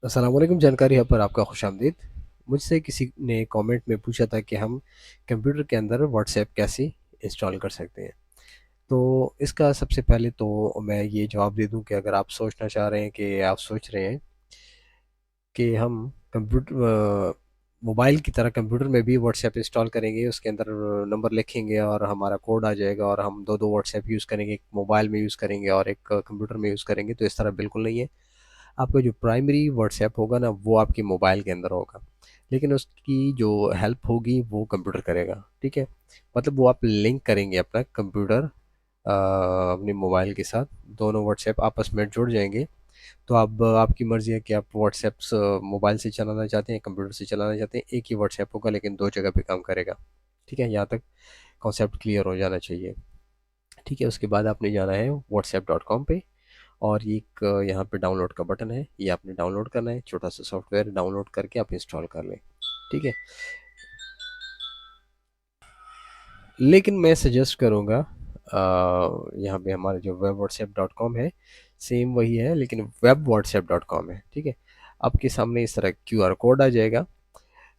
अस्सलाम वालेकुम। जानकारी हब पर आपका खुशामदीद। मुझसे किसी ने कमेंट में पूछा था कि हम कंप्यूटर के अंदर व्हाट्सएप कैसे इंस्टॉल कर सकते हैं। तो इसका सबसे पहले तो मैं ये जवाब दे दूं कि अगर आप सोचना चाह रहे हैं कि आप सोच रहे हैं कि हम कंप्यूटर मोबाइल की तरह कंप्यूटर में भी व्हाट्सएप इंस्टॉल करेंगे, उसके अंदर नंबर लिखेंगे और हमारा कोड आ जाएगा और हम दो दो व्हाट्सएप यूज़ करेंगे, एक मोबाइल में यूज़ करेंगे और एक कंप्यूटर में यूज़ करेंगे, तो इस तरह बिल्कुल नहीं है। आपका जो प्राइमरी व्हाट्सएप होगा ना, वो आपके मोबाइल के अंदर होगा, लेकिन उसकी जो हेल्प होगी वो कंप्यूटर करेगा। ठीक है, मतलब वो आप लिंक करेंगे अपना कंप्यूटर अपने मोबाइल के साथ, दोनों व्हाट्सएप आपस में जुड़ जाएंगे। तो अब आपकी मर्ज़ी है कि आप व्हाट्सएप्स मोबाइल से चलाना चाहते हैं, कंप्यूटर से चलाना चाहते हैं। एक ही व्हाट्सएप होगा लेकिन दो जगह पे काम करेगा। ठीक है, यहाँ तक कॉन्सेप्ट क्लियर हो जाना चाहिए। ठीक है, उसके बाद आपने जाना है whatsapp.com पे, और ये एक यहाँ पे डाउनलोड का बटन है, ये आपने डाउनलोड करना है। छोटा सा सॉफ्टवेयर डाउनलोड करके आप इंस्टॉल कर लें। ठीक है, लेकिन मैं सजेस्ट करूँगा, यहाँ पे हमारा जो वेब व्हाट्सएप डॉट कॉम है सेम वही है, लेकिन वेब व्हाट्सएप डॉट कॉम है। ठीक है, आपके सामने इस तरह क्यूआर कोड आ जाएगा।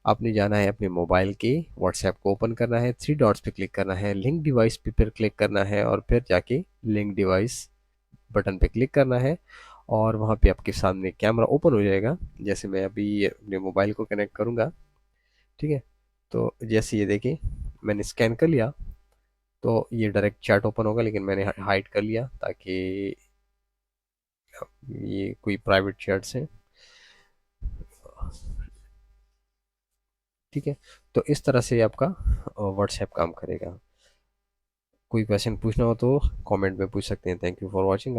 आपने जाना है अपने मोबाइल के व्हाट्सएप को ओपन करना है, थ्री डॉट्स पे क्लिक करना है, लिंक डिवाइस पे फिर क्लिक करना है और फिर जाके लिंक डिवाइस बटन पे क्लिक करना है। और वहाँ पे आपके सामने कैमरा ओपन हो जाएगा। जैसे मैं अभी अपने मोबाइल को कनेक्ट करूँगा, ठीक है, तो जैसे ये देखिए मैंने स्कैन कर लिया, तो ये डायरेक्ट चैट ओपन होगा, लेकिन मैंने हाइड कर लिया ताकि ये कोई प्राइवेट चैट्स हैं। ठीक है, तो इस तरह से आपका व्हाट्सएप काम करेगा। कोई क्वेश्चन पूछना हो तो कमेंट में पूछ सकते हैं। Thank you for watching.